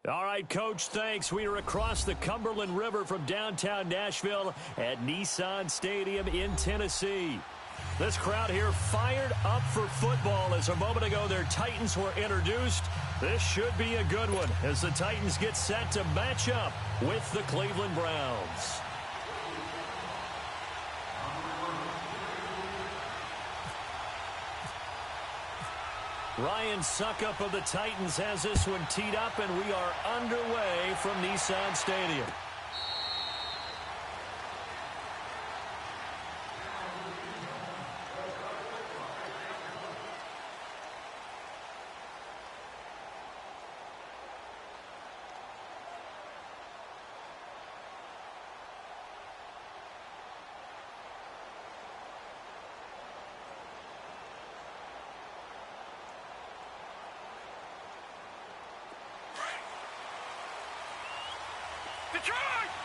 All right, Coach, thanks. We are across the Cumberland River from downtown Nashville at Nissan Stadium in Tennessee. This crowd here fired up for football as a moment ago their Titans were introduced. This should be a good one as the Titans get set to match up with the Cleveland Browns. Ryan Suckup of the Titans has this one teed up, and we are underway from Nissan Stadium.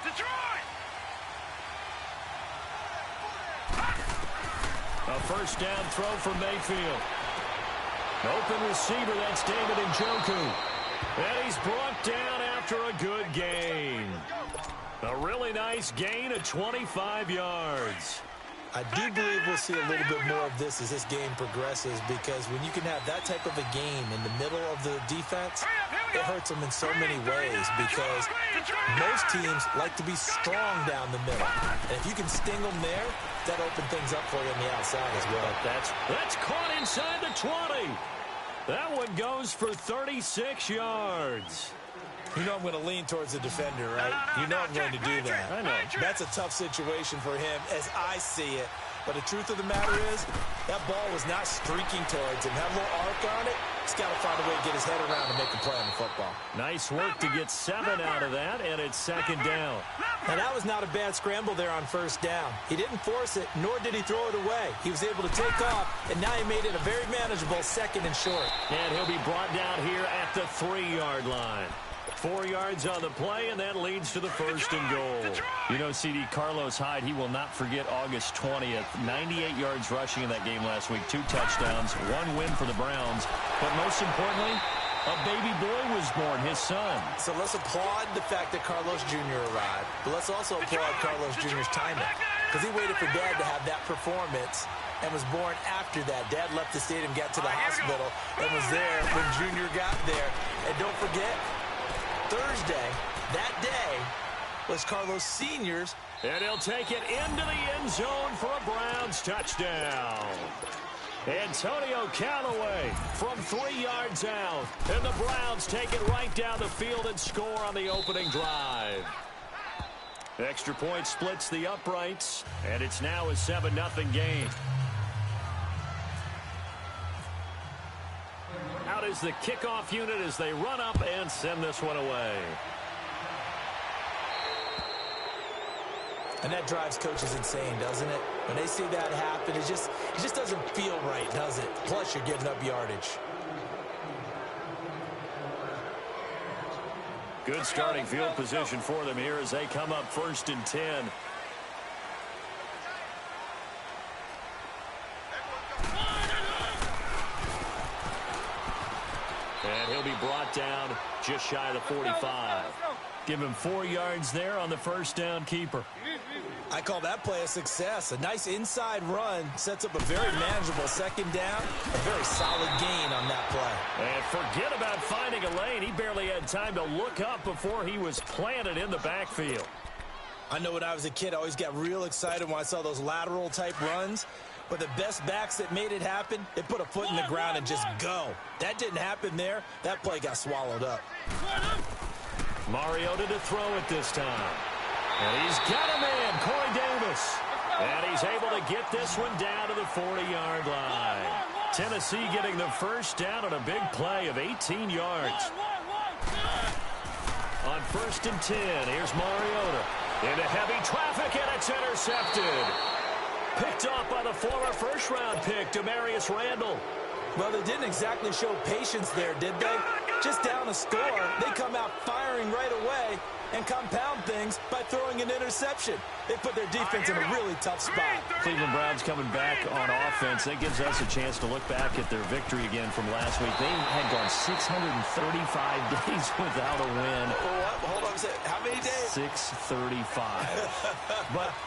Detroit! A first down throw for Mayfield. Open receiver, that's David Njoku. And he's brought down after a good gain. A really nice gain of 25 yards. I do believe we'll see a little bit more of this as this game progresses, because when you can have that type of a game in the middle of the defense, it hurts them in so many ways, because most teams like to be strong down the middle. And if you can sting them there, that opens things up for you on the outside as well. That's caught inside the 20. That one goes for 36 yards. You know I'm going to lean towards the defender, right? You know I'm going to do that. I know. That's a tough situation for him as I see it. But the truth of the matter is, that ball was not streaking towards him. Had a little arc on it. He's got to find a way to get his head around and make a play on the football. Nice work to get 7 out of that, and it's second down. Now, that was not a bad scramble there on first down. He didn't force it, nor did he throw it away. He was able to take off, and now he made it a very manageable second and short. And he'll be brought down here at the 3-yard line. 4 yards on the play, and that leads to the first and goal. You know, CD, Carlos Hyde, he will not forget August 20th. 98 yards rushing in that game last week, 2 touchdowns, 1 win for the Browns. But most importantly, a baby boy was born, his son. So let's applaud the fact that Carlos Jr. arrived, but let's also applaud Carlos Jr.'s timing, because he waited for Dad to have that performance and was born after that. Dad left the stadium, got to the hospital, and was there when Jr. got there. And don't forget, Thursday, that day, was Carlos Sr.'s. And he'll take it into the end zone for a Browns touchdown. Antonio Callaway from 3 yards out. And the Browns take it right down the field and score on the opening drive. Extra point splits the uprights, and it's now a 7-0 game. Out is the kickoff unit as they run up and send this one away. And that drives coaches insane, doesn't it? When they see that happen, it just doesn't feel right, does it? Plus, you're giving up yardage. Good starting field position for them here as they come up 1st and 10. And he'll be brought down just shy of the 45. Give him 4 yards there on the first down keeper. I call that play a success. A nice inside run sets up a very manageable second down. A very solid gain on that play. And forget about finding a lane. He barely had time to look up before he was planted in the backfield. I know when I was a kid, I always got real excited when I saw those lateral type runs. But the best backs that made it happen, they put a foot in the ground and just go. That didn't happen there. That play got swallowed up. Mariota to throw it this time. And he's got a man, Corey Davis. And he's able to get this one down to the 40-yard line. Tennessee getting the first down on a big play of 18 yards. On 1st and 10, here's Mariota. Into heavy traffic, and it's intercepted. Picked off by the former first-round pick, Demarius Randall. Well, they didn't exactly show patience there, did they? Just down a score, they come out firing right away and compound things by throwing an interception. They put their defense in a really tough spot. Cleveland Browns coming back on offense. That gives us a chance to look back at their victory again from last week. They had gone 635 days without a win. Hold on a second. How many days? 635.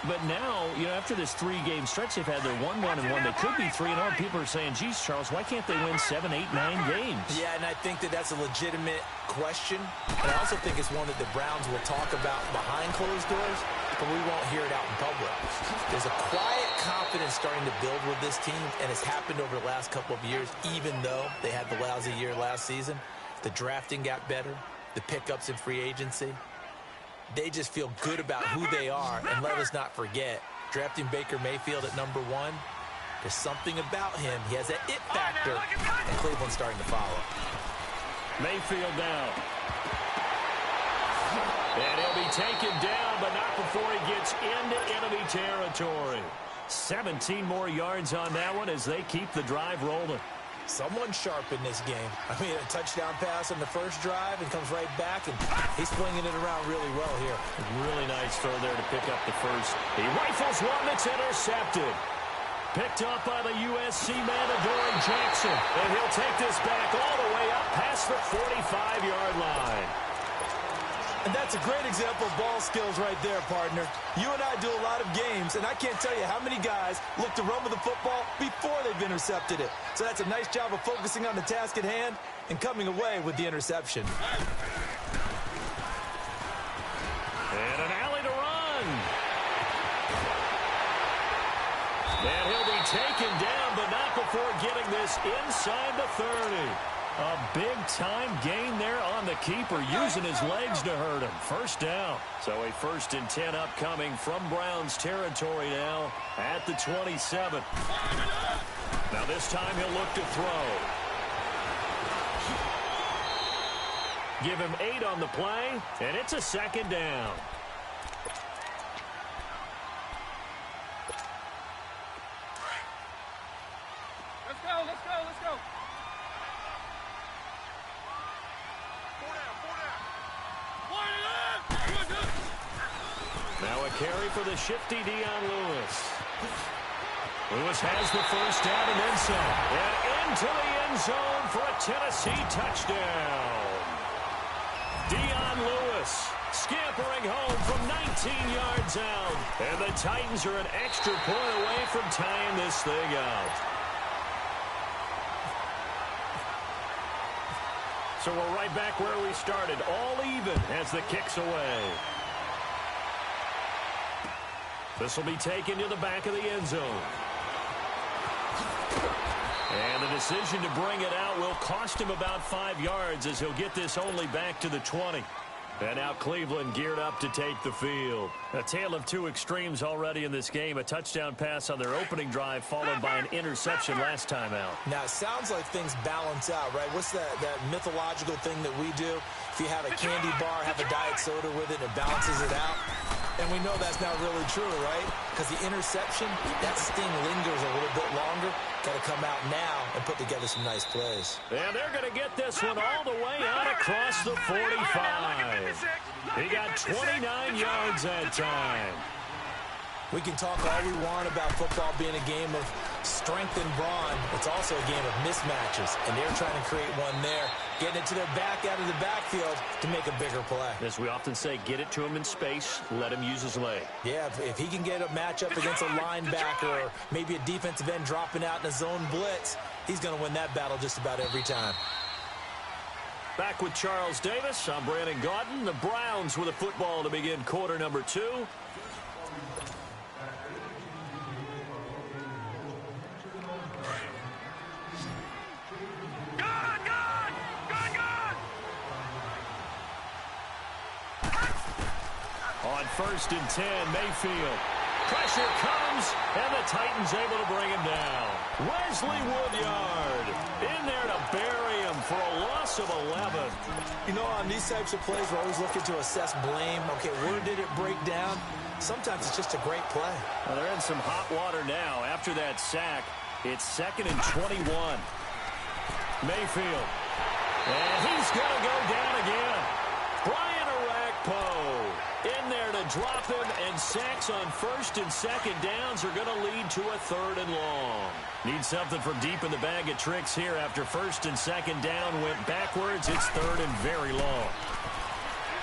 but now, after this 3-game stretch they've had, they're 1-1-1. They could be 3-0. People are saying, geez, Charles, why can't they win 7, 8, 9 games? Yeah, and I think that's a legitimate question. And I also think it's one that the Browns will talk about behind closed doors, but we won't hear it out in public. There's a quiet confidence starting to build with this team, and it's happened over the last couple of years, even though they had the lousy year last season. The drafting got better, the pickups in free agency. They just feel good about who they are, and let us not forget, drafting Baker Mayfield at number 1, there's something about him. He has that it factor, and Cleveland's starting to follow. Mayfield down. And he'll be taken down, but not before he gets into enemy territory. 17 more yards on that one as they keep the drive rolling. Someone sharp in this game. I mean, a touchdown pass on the first drive and comes right back, and he's swinging it around really well here. Really nice throw there to pick up the first. He rifles one that's intercepted. Picked up by the USC man, Adoree Jackson. And he'll take this back all the way up past the 45-yard line. And that's a great example of ball skills right there, partner. You and I do a lot of games, and I can't tell you how many guys look to run with the football before they've intercepted it. So that's a nice job of focusing on the task at hand and coming away with the interception. And an alley to run. And he'll be taken down, but not before getting this inside the 30. A big-time gain there on the keeper, using his legs to hurt him. First down. So a 1st and 10 upcoming from Browns territory now at the 27. Now this time he'll look to throw. Give him 8 on the play, and it's a 2nd down. Let's go. Now a carry for the shifty Dion Lewis. Lewis has the first down and then some. And into the end zone for a Tennessee touchdown. Dion Lewis scampering home from 19 yards out. And the Titans are an extra point away from tying this thing out. So we're right back where we started, all even as the kick's away. This will be taken to the back of the end zone. And the decision to bring it out will cost him about 5 yards as he'll get this only back to the 20. And now Cleveland geared up to take the field. A tale of two extremes already in this game. A touchdown pass on their opening drive followed by an interception last time out. Now, it sounds like things balance out, right? What's that mythological thing that we do? If you have a candy bar, have a diet soda with it, it balances it out. And we know that's not really true, right? Because the interception, that sting lingers a little bit longer. Got to come out now and put together some nice plays. And they're going to get this one all the way out across the 45. He got 29 yards that time. We can talk all we want about football being a game of strength and brawn. It's also a game of mismatches, and they're trying to create one there, getting it to their back out of the backfield to make a bigger play. As we often say, get it to him in space, let him use his leg. Yeah, if he can get a matchup against a linebacker or maybe a defensive end dropping out in a zone blitz, he's going to win that battle just about every time. Back with Charles Davis, I'm Brandon Gaudin. The Browns with a football to begin quarter number 2. On 1st and 10, Mayfield. Pressure comes, and the Titans able to bring him down. Wesley Woodyard in there to bury him for a loss of 11. You know, on these types of plays, we're always looking to assess blame. Okay, where did it break down? Sometimes it's just a great play. Well, they're in some hot water now. After that sack, it's 2nd and 21. Mayfield And he's going to go down again. Brian Arakpo in there to drop him, and sacks on first and second downs are going to lead to a 3rd and long. Need something from deep in the bag of tricks here. After first and second down went backwards, it's 3rd and very long.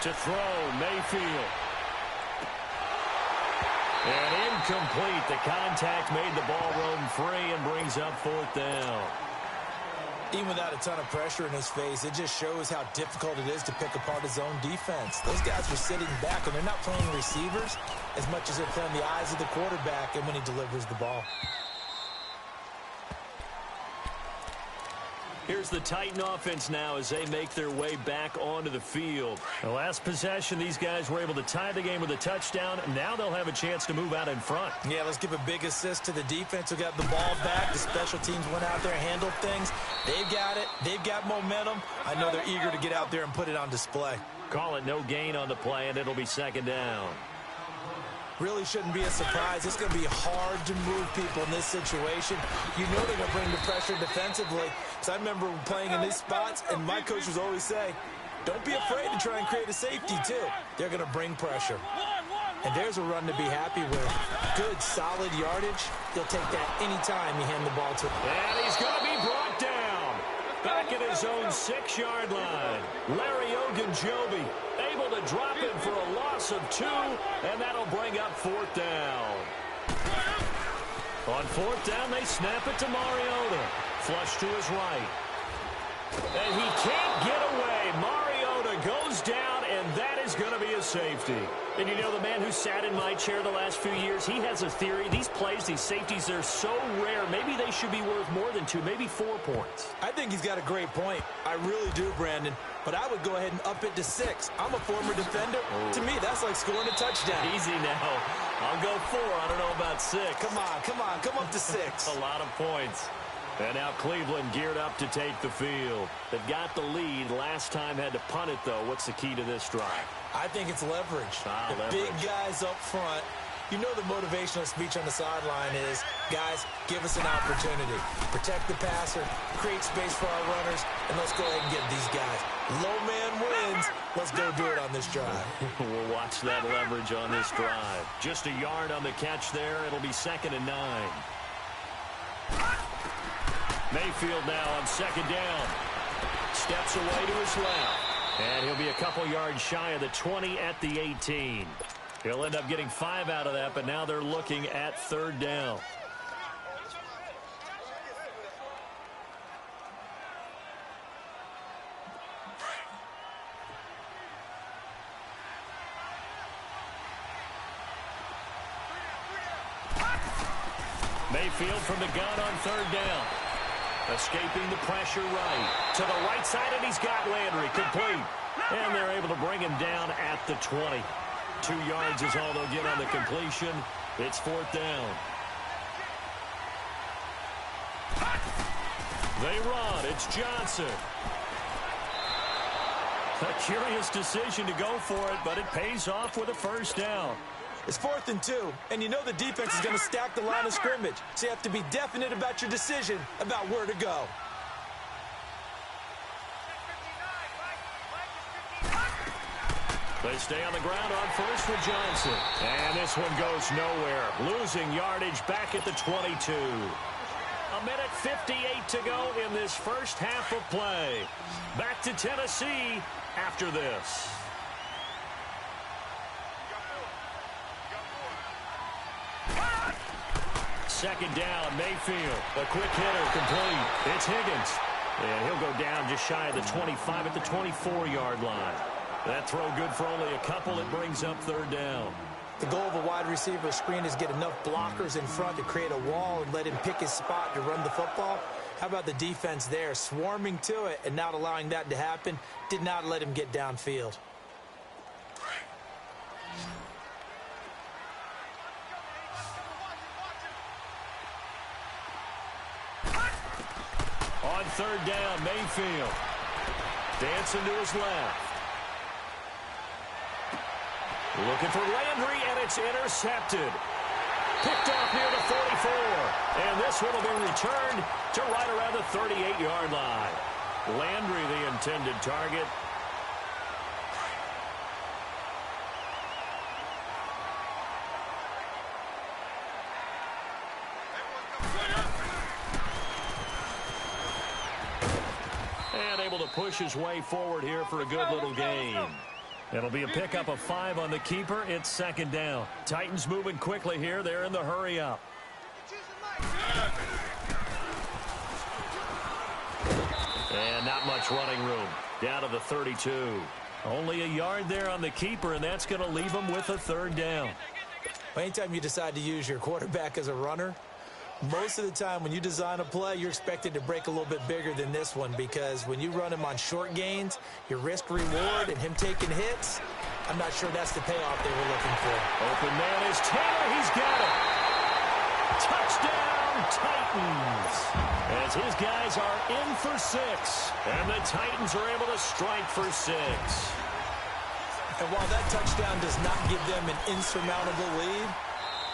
To throw, Mayfield. And incomplete. The contact made the ball roam free and brings up 4th down. Even without a ton of pressure in his face, it just shows how difficult it is to pick apart his own defense. Those guys are sitting back, and they're not playing receivers as much as they're playing the eyes of the quarterback and when he delivers the ball. Here's the Titan offense now as they make their way back onto the field. The last possession, these guys were able to tie the game with a touchdown. Now they'll have a chance to move out in front. Yeah, let's give a big assist to the defense who got the ball back. The special teams went out there and handled things. They've got it. They've got momentum. I know they're eager to get out there and put it on display. Call it no gain on the play, and it'll be 2nd down. Really shouldn't be a surprise. It's going to be hard to move people in this situation. You know they're going to bring the pressure defensively. So I remember playing in these spots, and my coaches always say, don't be afraid to try and create a safety, too. They're going to bring pressure. And there's a run to be happy with. Good, solid yardage. He'll take that anytime you hand the ball to him. And he's going to be brought down. Back at his own 6-yard line. Larry Ogunjobi able to drop him for a loss of 2, and that'll bring up 4th down. On 4th down, they snap it to Mariota. Flush to his right. And he can't get away. Mariota goes down, and that is going to be a safety. And you know, the man who sat in my chair the last few years, he has a theory. These plays, these safeties, they're so rare. Maybe they should be worth more than 2, maybe 4 points. I think he's got a great point. I really do, Brandon. But I would go ahead and up it to 6. I'm a former defender. Oh. To me, that's like scoring a touchdown. Easy now. I'll go 4. I don't know about 6. Come on. Come up to 6. A lot of points. And now Cleveland geared up to take the field. They've got the lead. Last time had to punt it, though. What's the key to this drive? I think it's leverage. Big guys up front. You know the motivational speech on the sideline is, guys, give us an opportunity. Protect the passer, create space for our runners, and let's go ahead and get these guys. Low man wins. Let's go do it on this drive. We'll watch that leverage on this drive. Just a yard on the catch there. It'll be 2nd and 9. Mayfield now on 2nd down. Steps away to his left. And he'll be a couple yards shy of the 20 at the 18. He'll end up getting 5 out of that, but now they're looking at 3rd down. Mayfield from the gun on 3rd down. Escaping the pressure right. To the right side, and he's got Landry complete. And they're able to bring him down at the 20. 2 yards is all they'll get on the completion. It's 4th down. They run. It's Johnson. A curious decision to go for it, but it pays off with a 1st down. It's 4th and 2, and you know the defense is going to stack the line of scrimmage, so you have to be definite about your decision about where to go. They stay on the ground on 1st with Johnson. And this one goes nowhere. Losing yardage back at the 22. 1:58 to go in this first half of play. Back to Tennessee after this. Second down, Mayfield. A quick hitter, complete. It's Higgins. And he'll go down just shy of the 25 at the 24-yard line. That throw good for only a couple. It brings up 3rd down. The goal of a wide receiver screen is get enough blockers in front to create a wall and let him pick his spot to run the football. How about the defense there, swarming to it and not allowing that to happen? Did not let him get downfield. On 3rd down, Mayfield. Dancing to his left. Looking for Landry, and it's intercepted. Picked off near the 44. And this one will be returned to right around the 38-yard line. Landry, the intended target. And able to push his way forward here for a good little gain. It'll be a pickup of 5 on the keeper. It's second down. Titans moving quickly here. They're in the hurry up. And not much running room. Down to the 32. Only a yard there on the keeper, and that's going to leave him with a third down. Anytime you decide to use your quarterback as a runner, most of the time when you design a play, you're expected to break a little bit bigger than this one, because when you run him on short gains, your risk-reward and him taking hits, I'm not sure that's the payoff they were looking for. Open man is Taylor. He's got it. Touchdown, Titans. As his guys are in for 6. And the Titans are able to strike for 6. And while that touchdown does not give them an insurmountable lead,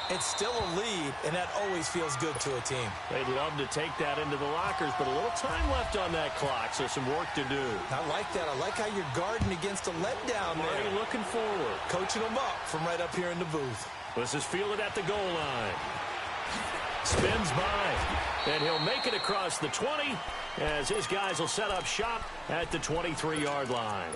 it's still a lead, and that always feels good to a team. They'd love to take that into the lockers, but a little time left on that clock, so some work to do. I like that. I like how you're guarding against a letdown there. Already looking forward. Coaching them up from right up here in the booth. This is fielded at the goal line. Spins by, and he'll make it across the 20 as his guys will set up shop at the 23-yard line.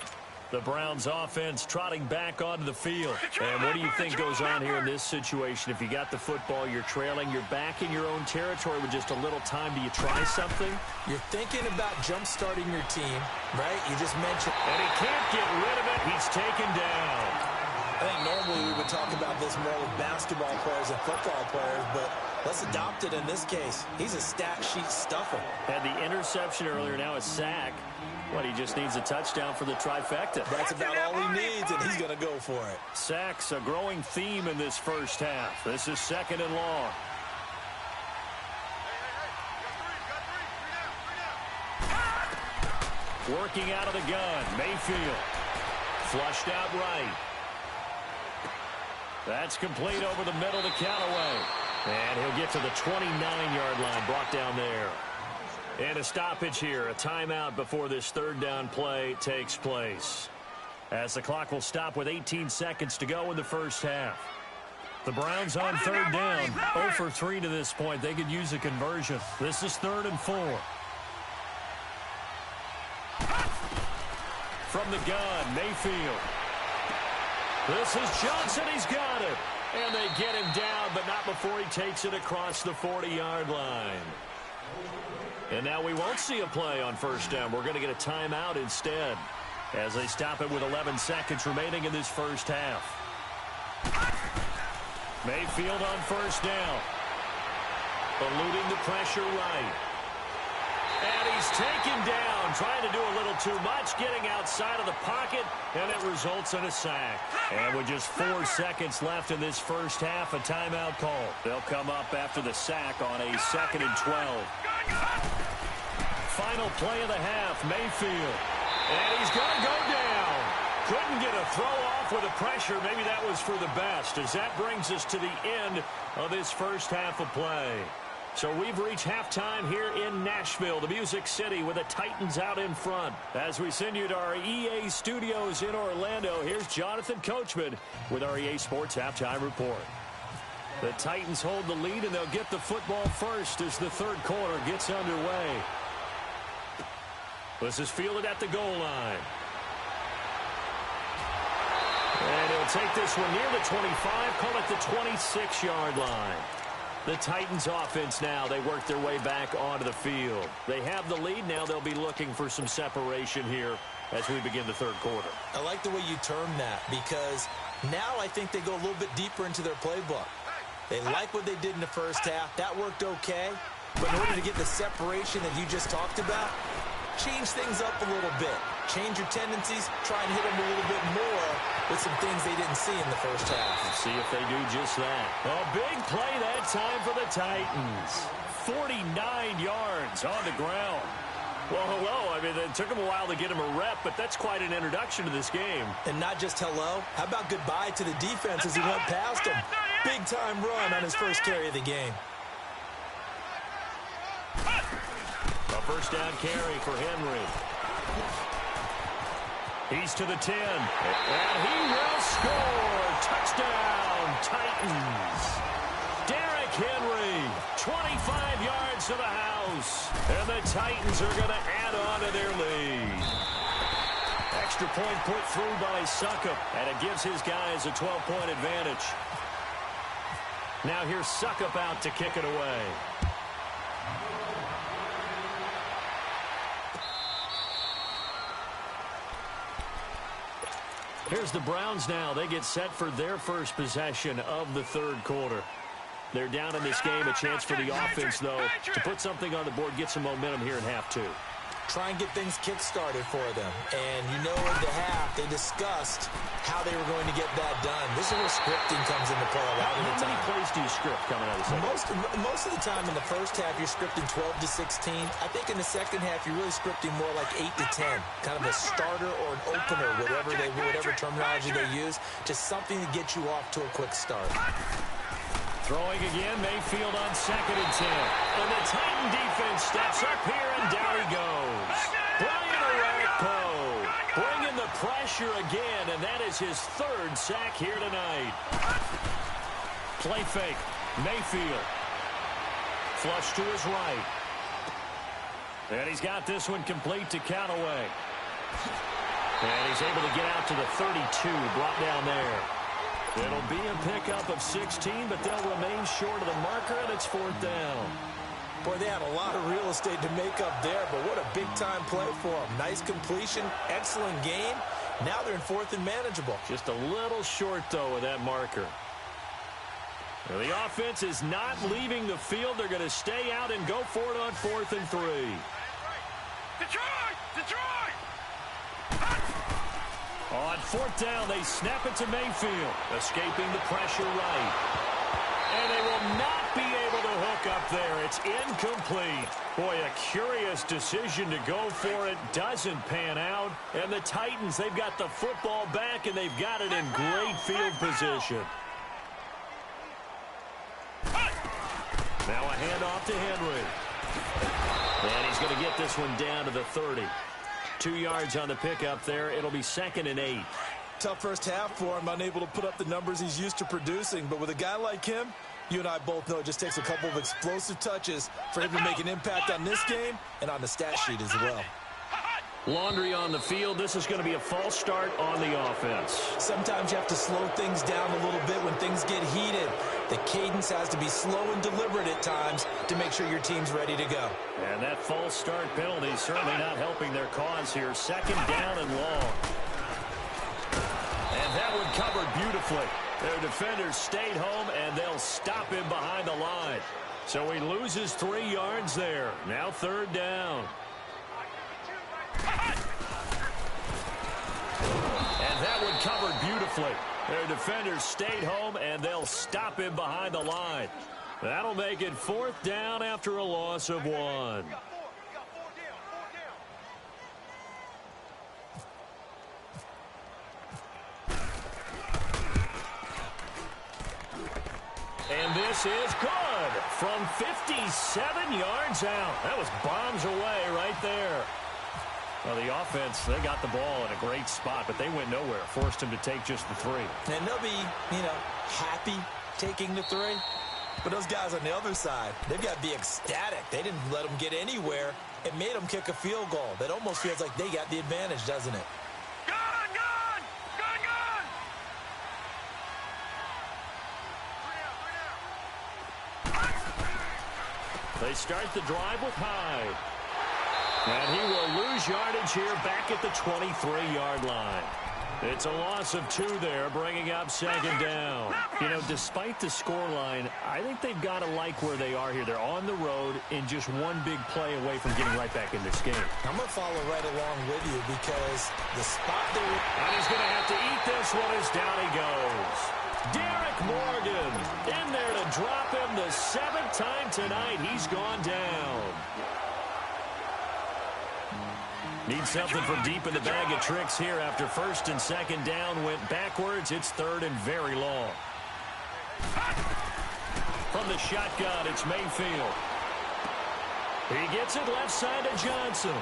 The Browns offense trotting back onto the field. And what do you think goes on here in this situation? If you got the football, you're trailing, you're back in your own territory with just a little time. Do you try something? You're thinking about jump-starting your team, right? You just mentioned. And he can't get rid of it. He's taken down. I think normally we would talk about this more with basketball players and football players, but let's adopt it in this case. He's a stat sheet stuffer. Had the interception earlier, now a sack. What, he just needs a touchdown for the trifecta. That's about all he needs, and he's going to go for it. Sacks, a growing theme in this first half. This is second and long. Working out of the gun, Mayfield. Flushed out right. That's complete over the middle to Callaway. And he'll get to the 29-yard line, brought down there. And a stoppage here, a timeout before this third down play takes place. As the clock will stop with 18 seconds to go in the first half. The Browns on third down, 0 for 3 to this point. They could use a conversion. This is 3rd and 4. From the gun, Mayfield. This is Johnson, he's got it. And they get him down, but not before he takes it across the 40-yard line. And now we won't see a play on first down. We're going to get a timeout instead as they stop it with 11 seconds remaining in this first half. Mayfield on first down. Eluding the pressure right. And he's taken down, trying to do a little too much, getting outside of the pocket, and it results in a sack. And with just 4 seconds left in this first half, a timeout call. They'll come up after the sack on a 2nd and 12. Final play of the half, Mayfield. And he's going to go down. Couldn't get a throw off with the pressure. Maybe that was for the best, as that brings us to the end of this first half of play. So we've reached halftime here in Nashville, the Music City, with the Titans out in front. As we send you to our EA studios in Orlando, here's Jonathan Coachman with our EA Sports Halftime Report. The Titans hold the lead, and they'll get the football first as the third quarter gets underway. This is fielded at the goal line. And he'll take this one near the 25, call it the 26-yard line. The Titans offense now, they work their way back onto the field. They have the lead. Now they'll be looking for some separation here as we begin the third quarter. I like the way you term that, because now I think they go a little bit deeper into their playbook. They like what they did in the first half. That worked okay. But in order to get the separation that you just talked about, change things up a little bit. Change your tendencies. Try and hit them a little bit more with some things they didn't see in the first half. Let's see if they do just that. A big play that time for the Titans. 49 yards on the ground. Well, hello. I mean, it took him a while to get him a rep, but that's quite an introduction to this game. And not just hello. How about goodbye to the defense as he went past him? Big-time run on his first carry of the game. A first down carry for Henry. He's to the 10. And he will score. Touchdown, Titans. Derrick Henry, 25 yards to the house. And the Titans are going to add on to their lead. Extra point put through by Succop. And it gives his guys a 12-point advantage. Now here's Succop out to kick it away. Here's the Browns now. They get set for their first possession of the third quarter. They're down in this game. A chance for the offense, though, to put something on the board, get some momentum here in half two. Try and get things kick-started for them. And you know in the half, they discussed how they were going to get that done. This is where scripting comes into play a lot of the time. How many plays do you script coming out of the second? Most of the time in the first half, you're scripting 12 to 16. I think in the second half, you're really scripting more like 8 to 10. Kind of a starter or an opener, whatever terminology they use, just something to get you off to a quick start. Throwing again, Mayfield on 2nd and 10. And the Titan defense steps up here, and down he goes. Brian Orakpo bringing the pressure again, and that is his 3rd sack here tonight. Play fake, Mayfield. Flush to his right. And he's got this one complete to Callaway. And he's able to get out to the 32, brought down there. It'll be a pickup of 16, but they'll remain short of the marker, and it's 4th down. Boy, they had a lot of real estate to make up there, but what a big-time play for them. Nice completion, excellent game. Now they're in 4th and manageable. Just a little short, though, of that marker. Well, the offense is not leaving the field. They're going to stay out and go for it on 4th and 3. Detroit! Detroit! On 4th down, they snap it to Mayfield, escaping the pressure right. And they will not be able to hook up there. It's incomplete. Boy, a curious decision to go for it. Doesn't pan out. And the Titans, they've got the football back, and they've got it in great field position. Now a handoff to Henry. And he's going to get this one down to the 30. 2 yards on the pickup there. It'll be 2nd and 8. Tough first half for him, unable to put up the numbers he's used to producing. But with a guy like him, you and I both know it just takes a couple of explosive touches for him to make an impact on this game and on the stat sheet as well. Laundry on the field. This is going to be a false start on the offense. Sometimes you have to slow things down a little bit when things get heated. The cadence has to be slow and deliberate at times to make sure your team's ready to go. And that false start penalty is certainly not helping their cause here. 2nd down and long. And that one covered beautifully. Their defenders stayed home, and they'll stop him behind the line. So he loses 3 yards there. Now 3rd down. And that one covered beautifully. Their defenders stayed home, and they'll stop him behind the line. That'll make it 4th down after a loss of 1. And this is good from 57 yards out. That was bombs away right there. Well, the offense, they got the ball in a great spot, but they went nowhere. Forced him to take just the 3. And they'll be, happy taking the 3. But those guys on the other side, they've got to be ecstatic. They didn't let them get anywhere. It made them kick a field goal. That almost feels like they got the advantage, doesn't it? Gun! Gun! Gun! Gun! They start the drive with Hyde. And he will lose yardage here back at the 23-yard line. It's a loss of 2 there, bringing up 2nd down. Despite the scoreline, I think they've got to like where they are here. They're on the road in just one big play away from getting right back in this game. I'm going to follow right along with you because the spot they were... And he's going to have to eat this one as down he goes. Derek Morgan in there to drop him the 7th time tonight. He's gone down. Need something from deep in the bag of tricks here after 1st and 2nd down went backwards. It's 3rd and very long. From the shotgun, it's Mayfield. He gets it left side to Johnson.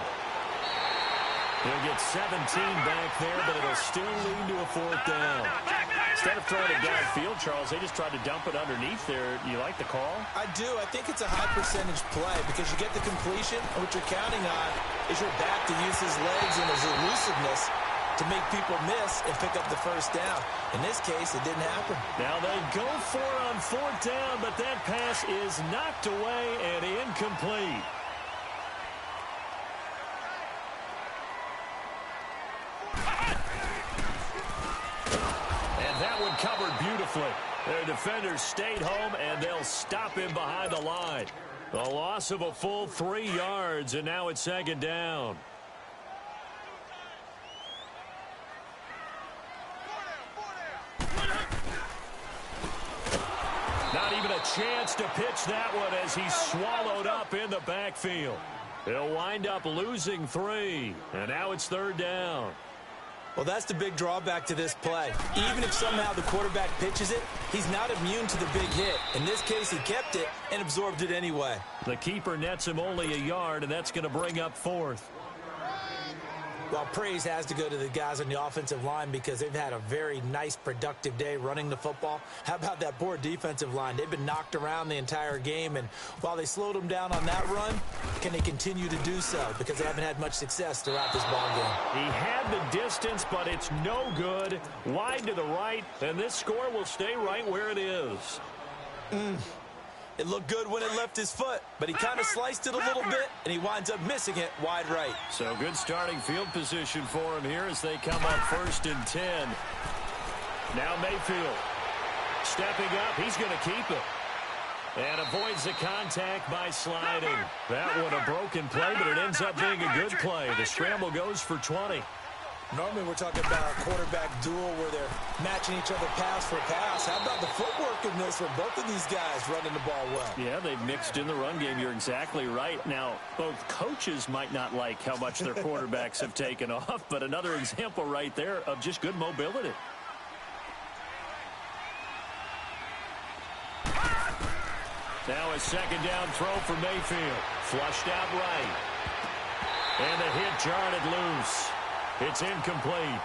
He'll get 17 back there, but it'll still lead to a 4th down. Instead of throwing it downfield, Charles, they just tried to dump it underneath there. You like the call? I do. I think it's a high-percentage play because you get the completion, and what you're counting on is your back to use his legs and his elusiveness to make people miss and pick up the 1st down. In this case, it didn't happen. Now they go for it on 4th down, but that pass is knocked away and incomplete. And that one covered beautifully. Their defenders stayed home, and they'll stop him behind the line. A loss of a full 3 yards, and now it's 2nd down. Not even a chance to pitch that one as he's swallowed up in the backfield. He'll wind up losing 3, and now it's 3rd down. Well, that's the big drawback to this play. Even if somehow the quarterback pitches it, he's not immune to the big hit. In this case, he kept it and absorbed it anyway. The keeper nets him only a yard, and that's going to bring up 4th. Well, praise has to go to the guys on the offensive line because they've had a very nice, productive day running the football. How about that poor defensive line? They've been knocked around the entire game, and while they slowed them down on that run, can they continue to do so? Because they haven't had much success throughout this ball game. He had the distance, but it's no good. Wide to the right, and this score will stay right where it is. It looked good when it left his foot, but he kind of sliced it a little bit, and he winds up missing it wide right. So good starting field position for him here as they come up 1st and 10. Now Mayfield stepping up. He's going to keep it. And avoids the contact by sliding. That one a broken play, but it ends up being a good play. The scramble goes for 20. Normally we're talking about a quarterback duel where they're matching each other pass for pass. How about the footwork in this for both of these guys running the ball well? Yeah, they've mixed in the run game. You're exactly right. Now, both coaches might not like how much their quarterbacks have taken off, but another example right there of just good mobility. Now a 2nd down throw for Mayfield. Flushed out right. And the hit jarred it loose. It's incomplete.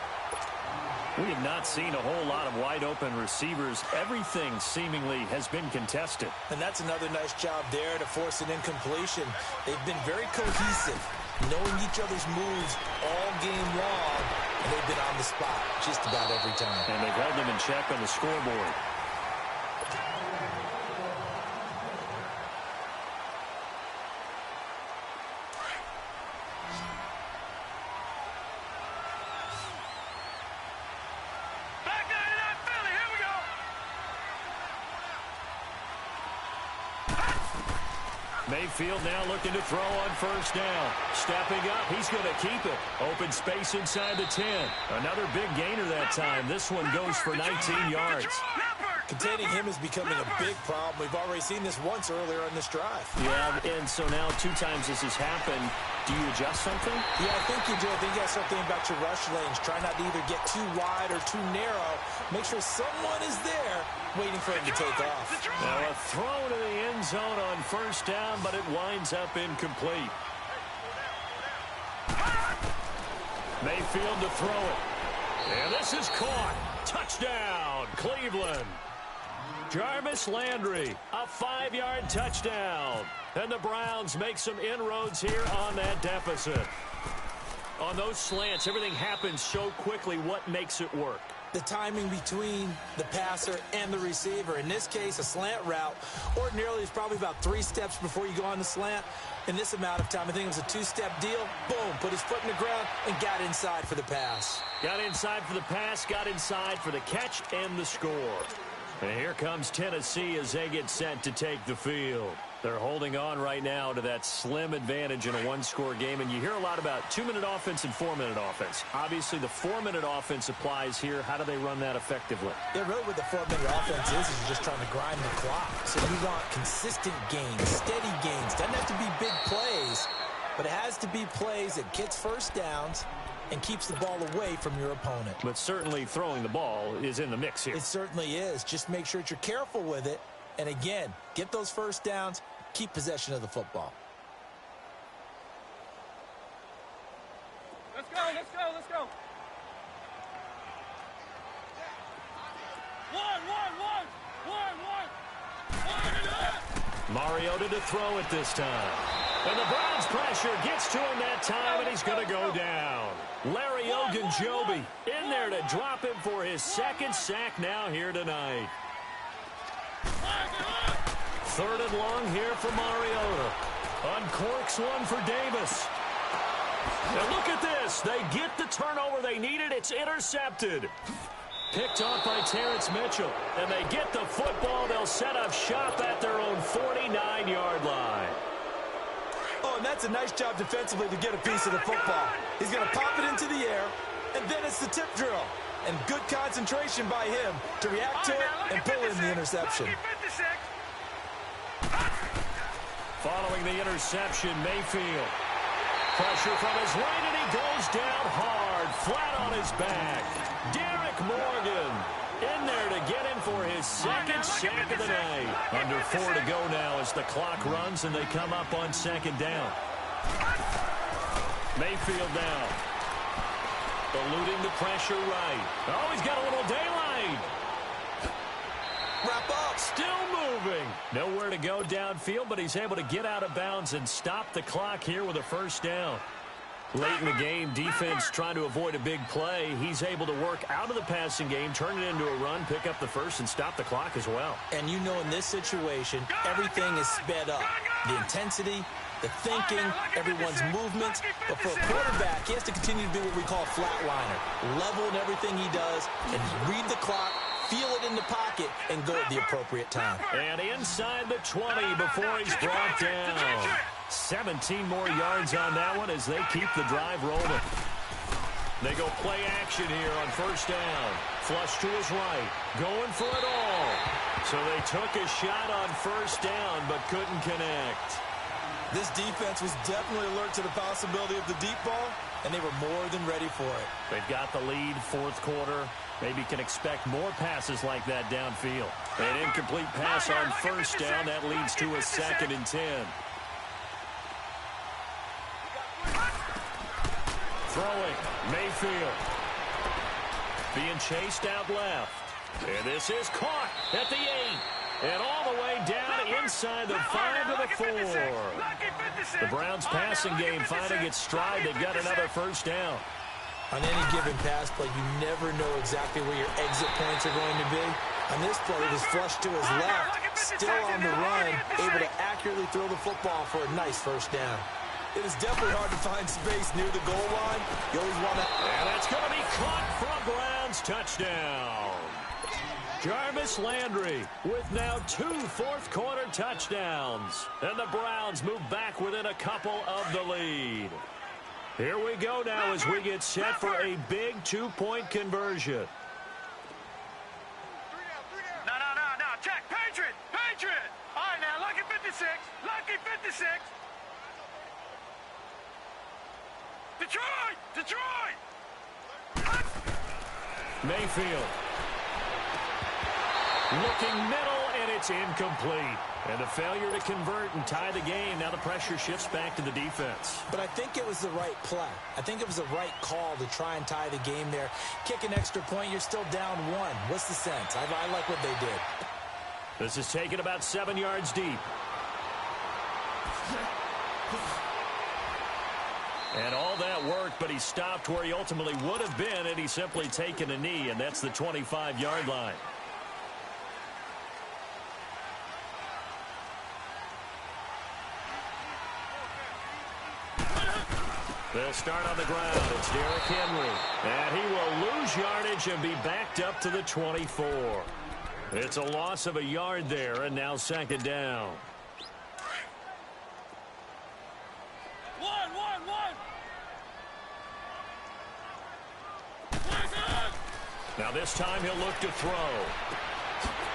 We have not seen a whole lot of wide-open receivers. Everything seemingly has been contested. And that's another nice job there to force an incompletion. They've been very cohesive, knowing each other's moves all game long, and they've been on the spot just about every time. And they've held them in check on the scoreboard. Mayfield now looking to throw on 1st down. Stepping up, he's going to keep it. Open space inside the 10. Another big gainer that time. This one goes for 19 yards. Containing him is becoming a big problem. We've already seen this once earlier in this drive. Yeah, and so now 2 times this has happened. Do you adjust something? Yeah, I think you do. I think you got something about your rush lanes. Try not to either get too wide or too narrow. Make sure someone is there waiting for him to take off. Now a throw to the end zone on 1st down, but it winds up incomplete. Mayfield to throw it. And this is caught. Touchdown, Cleveland. Jarvis Landry, a 5-yard touchdown. And the Browns make some inroads here on that deficit. On those slants, everything happens so quickly. What makes it work? The timing between the passer and the receiver. In this case, a slant route ordinarily is probably about 3 steps before you go on the slant. In this amount of time, I think it was a 2-step deal. Boom, put his foot in the ground and got inside for the pass. Got inside for the pass, got inside for the catch and the score. And here comes Tennessee as they get set to take the field. They're holding on right now to that slim advantage in a 1-score game. And you hear a lot about 2-minute offense and 4-minute offense. Obviously, the 4-minute offense applies here. How do they run that effectively? Yeah, really what the 4-minute offense is you're just trying to grind the clock. So you want consistent gains, steady gains. Doesn't have to be big plays, but it has to be plays that gets 1st downs and keeps the ball away from your opponent. But certainly throwing the ball is in the mix here. It certainly is. Just make sure that you're careful with it. And again, get those 1st downs, keep possession of the football. Let's go. Mariota to throw it this time. And the Browns pressure gets to him that time, and he's going to go down. Larry Ogunjobi in there to drop him for his second sack now here tonight. 3rd and long here for Mariota. Uncorks one for Davis. And look at this. They get the turnover they needed. It's intercepted. Picked off by Terrence Mitchell. And they get the football. They'll set up shop at their own 49-yard line. Oh, and that's a nice job defensively to get a piece of the football. He's going to pop it into the air, and then it's the tip drill. And good concentration by him to react to it and pull in the interception. Following the interception, Mayfield. Pressure from his right, and he goes down hard, flat on his back. Derek Morgan in there to get him for his second sack of the night. Under 4 to go now as the clock runs and they come up on 2nd down. Mayfield down. Eluding the pressure right. Oh, he's got a little daylight. Wrap up. Still moving. Nowhere to go downfield, but he's able to get out of bounds and stop the clock here with a 1st down. Late in the game, defense trying to avoid a big play. He's able to work out of the passing game, turn it into a run, pick up the 1st, and stop the clock as well. And you know in this situation, everything is sped up. The intensity, the thinking, everyone's movements. But for a quarterback, he has to continue to be what we call a flatliner. Level in everything he does and read the clock, feel it in the pocket, and go at the appropriate time. And inside the 20 before he's brought down. 17 more yards on that one as they keep the drive rolling. They go play action here on 1st down. Flush to his right. Going for it all. So they took a shot on 1st down but couldn't connect. This defense was definitely alert to the possibility of the deep ball, and they were more than ready for it. They've got the lead, 4th quarter. Maybe can expect more passes like that downfield. An incomplete pass on 1st down. That leads to a 2nd and 10. Throwing, Mayfield. Being chased out left. And this is caught at the 8. And all the way down inside the 5 to the 4. The Browns passing game finding its stride. They've got another 1st down. On any given pass play, you never know exactly where your exit points are going to be. On this play, it was flushed to his left, still on the run, able to accurately throw the football for a nice 1st down. It is definitely hard to find space near the goal line. You always want to... And it's going to be caught for a Browns touchdown. Jarvis Landry with now 2 fourth-quarter touchdowns. And the Browns move back within a couple of the lead. Here we go now as we get set for a big 2-point conversion. No. Check. Patriot. All right, now, lucky 56. Lucky 56. Detroit. Mayfield. Looking middle, and it's incomplete. And a failure to convert and tie the game. Now the pressure shifts back to the defense. But I think it was the right play. I think it was the right call to try and tie the game there. Kick an extra point, you're still down 1. What's the sense? I like what they did. This is taken about 7 yards deep. And all that worked, but he stopped where he ultimately would have been had he simply taken a knee, and that's the 25-yard line. They'll start on the ground. It's Derrick Henry. And he will lose yardage and be backed up to the 24. It's a loss of a yard there, and now 2nd down. Now this time he'll look to throw.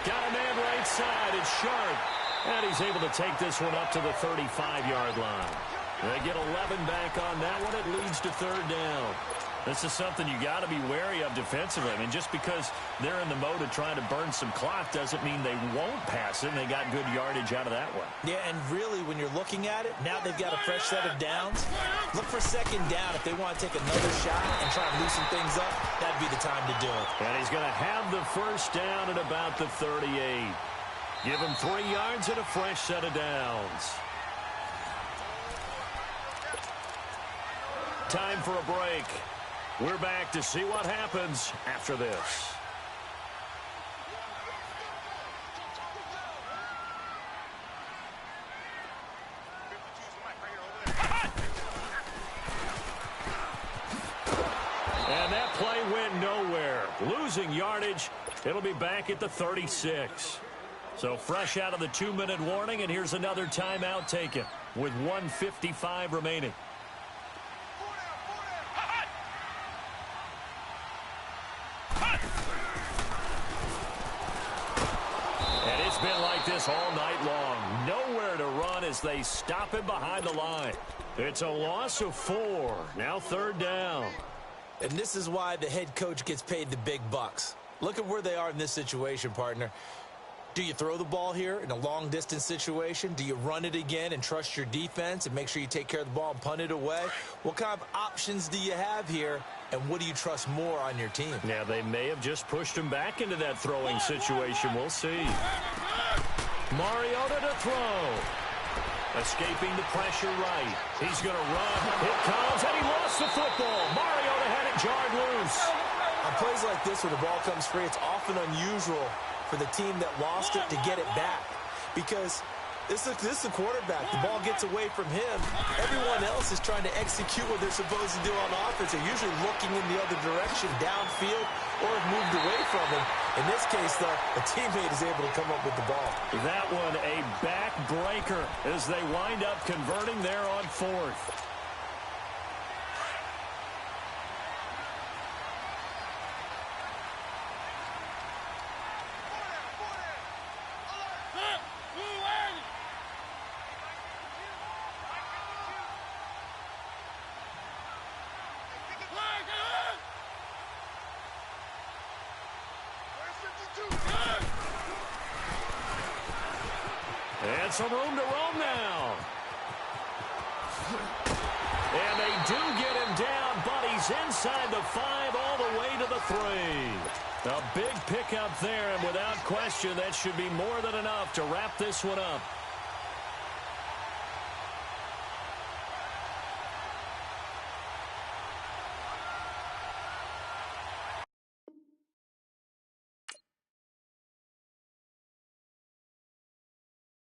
Got a man right side. It's Sharp. And he's able to take this one up to the 35-yard line. They get 11 back on that one. It leads to 3rd down. This is something you got to be wary of defensively. I mean, just because they're in the mode of trying to burn some clock doesn't mean they won't pass it, and they got good yardage out of that one. Yeah, and really, when you're looking at it, now they've got a fresh set of downs. Look for 2nd down. If they want to take another shot and try and loosen things up, that'd be the time to do it. And he's going to have the 1st down at about the 38. Give him 3 yards and a fresh set of downs. Time for a break. We're back to see what happens after this. And that play went nowhere. Losing yardage. It'll be back at the 36. So fresh out of the 2-minute warning, and here's another timeout taken with 1:55 remaining. And it's been like this all night long. Nowhere to run as they stop him behind the line. It's a loss of 4. Now 3rd down. And this is why the head coach gets paid the big bucks. Look at where they are in this situation, partner. Do you throw the ball here in a long-distance situation? Do you run it again and trust your defense and make sure you take care of the ball and punt it away? What kind of options do you have here, and what do you trust more on your team? Yeah, they may have just pushed him back into that throwing situation. We'll see. Mariota to throw. Escaping the pressure right. He's going to run. It comes, and he lost the football. Mariota had it jarred loose. On plays like this where the ball comes free, it's often unusual for the team that lost it to get it back. Because this is the quarterback. The ball gets away from him. Everyone else is trying to execute what they're supposed to do on offense. They're usually looking in the other direction, downfield, or have moved away from him. In this case, though, a teammate is able to come up with the ball. That one a backbreaker as they wind up converting there on 4th. And some room to roam now. And they do get him down, but he's inside the 5 all the way to the 3. A big pickup there, and without question, that should be more than enough to wrap this one up.